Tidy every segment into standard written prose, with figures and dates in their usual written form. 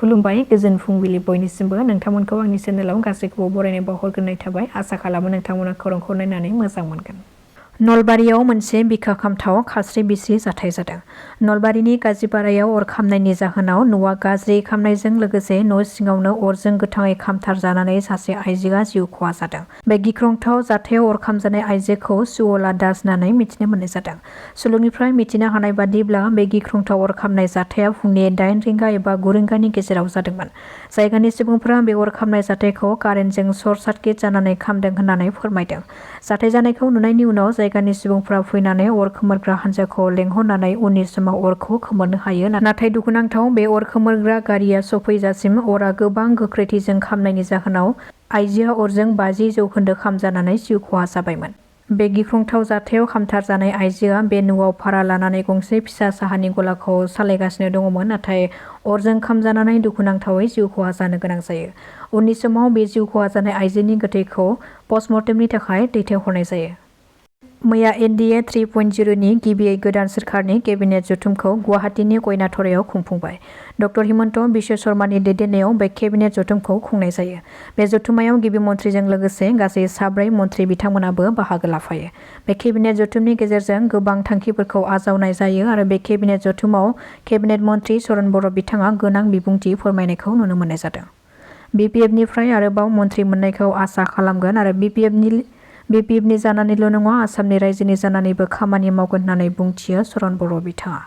खुलुमबाय गोजोन फुंबिलि बयनिसिमबो नोंथांमोनखौ आंनि चेनेलाव गासैखौबो बरायनाय बावहरग्रोनाय थाबाय आसा खालामो नोंथांमोना खौरांखौ नायनानै मोजां मोनगोन। नलबारियाव मोनसे बिखा खामथाव खास्रि बिस्रि जाथाय जादों। नलबारिनि गाजिपारायाव अर खामनायनि जाहोनाव न'आ गाज्रि खामनायजों लोगोसे न' सिङावनो अरजों गोथाङै खामथार जानानै सासे आइजोआ जिउ खहा जादों। बे गिख्रंथाव जाथायाव अर खामजानाय आइजोखौ सुवला दास होननानै मिथिनो मोननाय जादों। सुलुंनिफ्राय मिथिनो हानाय बादिब्ला बे गिख्रंथाव अर खामनाय जाथाया फुंनि 8 रिंगा एबा 9 रिंगानि गेजेराव जादोंमोन। जायगानि सुबुंफोरा बे अर खामनाय जाथायखौ कारेन्टजों सर्ट सार्किट जानानै खामदों होननानै फोरमायदों। जाथाय जानायखौ नुनायनि उनाव जायगानि सुबुंफोरा फैनानै अर खोमोरग्रा हान्जाखौ लेंहरनानै उननि समाव अरखौ खोमोरनो हायो। नाथाय दुखुनांथाव बे अर खोमोरग्रा गारिया सफैजासिम अरा गोबां गोख्रैथिजों खामनायनि जाहोनाव आइजोआ अरजों 50% खामजानानै जिउ खहा जाबायमोन। बे गिख्रंथाव जाथायाव खामथार जानाय आइजोआ बे न'आव भारा लानानै गंसे फिसा साहानि गलाखौ सालायगासिनो दङमोन। नाथाय अरजों खामजानानै दुखुनांथावै जिउ खहा जानो गोनां जायो। उननि समाव बे जिउ खहा जानाय आइजोनि गोथैखौ पस्टमर्टेमनि थाखाय दैथायहरनाय जायो। मैया एनडिए 3.0 नि गिबियै गोदान सोरखारनि केबिनेट जथुमखौ गुवाहाटीनि कयनाथरायाव खुंफुंबाय। डक्टर हिमन्त बिश्व शर्मानि दैदेननायाव बे केबिनेट जथुमखौ खुंनाय जायो। बे जथुमायाव गिबि मन्थ्रिजों लोगोसे गासै 4 मन्थ्रि बिथांमोनाबो बाहागो लाफायो। बे केबिनेट जथुमनि गेजेरजों गोबां थांखिफोरखौ आजावनाय जायो आरो बे केबिनेट जथुमाव केबिनेट मन्थ्रि चरण बर' बिथाङा गोनां बिबुंथि फोरमायनायखौ नुनो मोननाय जादों। बिपिएफनिफ्राय आरोबाव मन्थ्रि मोननायखौ आसा खालामगोन आरो बिपिएफनि जानानैल' नङा आसामनि रायजोनि जानानैबो खामानि मावगोन होननानै बुंथियो चरण बर' बिथाङा।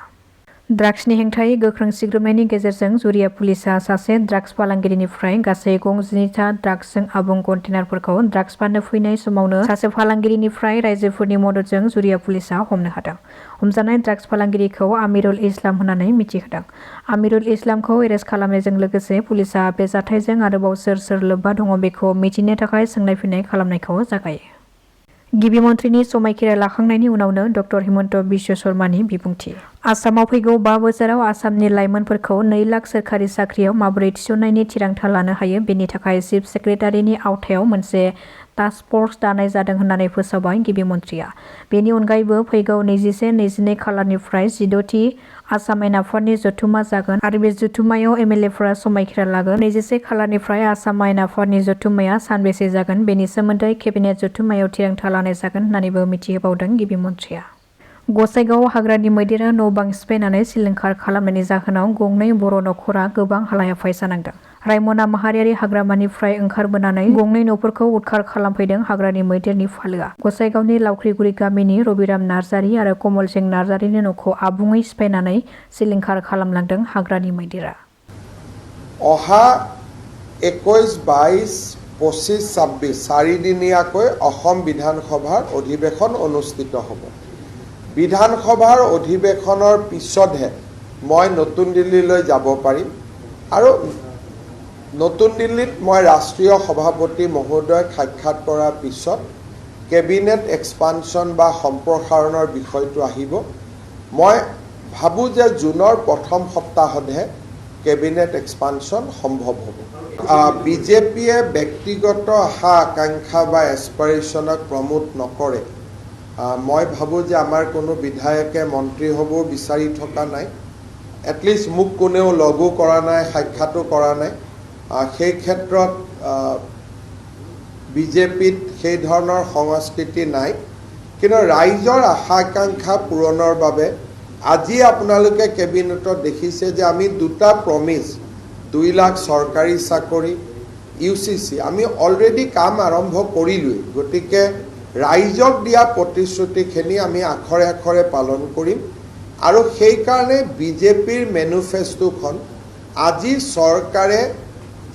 ड्राग्सनि हेंथायै गोख्रों सिग्रोमनायनि गेजेरजों जुरिया पुलिसआ सासे ड्राग्स फालांगिरिनिफ्राय गासै 12था ड्राग्सजों आबुं कन्टेनारफोरखौ ड्राग्स फाननो फैनाय समावनो सासे फालांगिरिनिफ्राय राइजोफोरनि मददजों जुरिया पुलिसआ हमनो हादों। हमजानाय ड्राग्स फालांगिरिखौ आमिरुल इस्लाम होननानै मिथिहोदों। आमिरुल इस्लामखौ एरेस्ट खालामनायजों लोगोसे पुलिसआ बे जाथायजों आरोबाव सोर सोर लोब्बा दङ बेखौ मिथिनो थाखाय सोंनाय फिन्नाय खालामनायखौ जागायो। गिबि मन्थ्रिनि समायखिरा लाखांनायनि उनावनो डक्टर हिमन्त बिश्व शर्मानि बिबुंथि। आसामाव फैगौ 5 बोसोराव आसामनि लाइमोनफोरखौ 2 लाख सोरखारि साख्रियाव माबोरै थिसननायनि थिरांथा लानो हायो बेनि थाखाय चिफ सेक्रेटारिनि आवथायाव मोनसे टास्क फर्स दानाय जादों होननानै फोसावबाय गिबि मन्थ्रिया। बेनि अनगायैबो फैगौ 21-22 खालारनिफ्राय 16थि आसाम आयेन आफादनि जथुमा जागोन आरो बे जथुमायाव एमएलएफोरा समायखिरा लागोन। 21 खालारनिफ्राय आसाम आयेन आफादनि जथुमाया सानबेसे जागोन बेनि सोमोन्दै केबिनेट जथुमायाव थिरांथा लानाय जागोन होननानैबो मिथिहोबावदों गिबि मन्थ्रिया। गसाइगावआव हाग्रानि मैदेरा न' बां सिफायनानै सिलिंखार खालामनायनि जाहोनाव गंनै बर' नखरा गोबां हालाय-हाफाय जानांदों। रायमना माहारियारि हाग्रामानिफ्राय ओंखारबोनानै गंनै न'फोरखौ उदखार खालामफैदों हाग्रानि मैदेरनि फालोआ। गसाइगावनि लावख्रिगुरि गामिनि रबिराम नार्जारी आरो कमल सिं नार्जारीनि न'खौ आबुङै सिफायनानै सिलिंखार खालामलांदों हाग्रानि मैदेरा। অহা 21, 22, 25, 26 চাৰিদিনীয়াকৈ অসম বিধানসভাৰ অধিৱেশন অনুষ্ঠিত হ'ব। বিধানসভাৰ অধিৱেশনৰ পিছতহে মই নতুন দিল্লীলৈ যাব পাৰিম আৰু নতুন দিল্লীত মই ৰাষ্ট্ৰীয় সভাপতি মহোদয়ক সাক্ষাৎ কৰাৰ পিছত কেবিনেট এক্সপানশ্যন বা সম্প্ৰসাৰণৰ বিষয়টো আহিব। মই ভাবোঁ যে জুনৰ প্ৰথম সপ্তাহতহে কেবিনেট এক্সপানশ্যন সম্ভৱ হ'ব। বিজেপিয়ে ব্যক্তিগত আশা আকাংক্ষা বা এছপাৰেশ্যনক প্ৰমোট নকৰে। মই ভাবোঁ যে আমাৰ কোনো বিধায়কে মন্ত্ৰী হ'ব বিচাৰি থকা নাই। এটলিষ্ট মোক কোনেও লগো কৰা নাই, সাক্ষাতো কৰা নাই। সেই ক্ষেত্ৰত বিজেপিত সেই ধৰণৰ সংস্কৃতি নাই। কিন্তু ৰাইজৰ আশা আকাংক্ষা পূৰণৰ বাবে আজি আপোনালোকে কেবিনেটত দেখিছে যে আমি 2টা প্ৰমিছ 2 লাখ চৰকাৰী চাকৰি ইউচিচি আমি অলৰেডি কাম আৰম্ভ কৰিলোঁৱেই। গতিকে ৰাইজক দিয়া প্ৰতিশ্ৰুতিখিনি আমি আখৰে আখৰে পালন কৰিম আৰু সেইকাৰণে বিজেপিৰ মেনিফেষ্টোখন আজি চৰকাৰে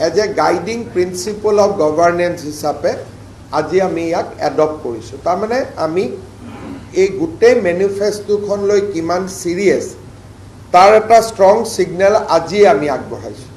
as a guiding principle of governance হিচাপে আজি আমি ইয়াক এডপ্ট কৰিছোঁ। তাৰমানে আমি এই গোটেই মেনিফেষ্টোখন লৈ কিমান চিৰিয়াছ তাৰ এটা ষ্ট্ৰং ছিগনেল আজি আমি আগবঢ়াইছোঁ।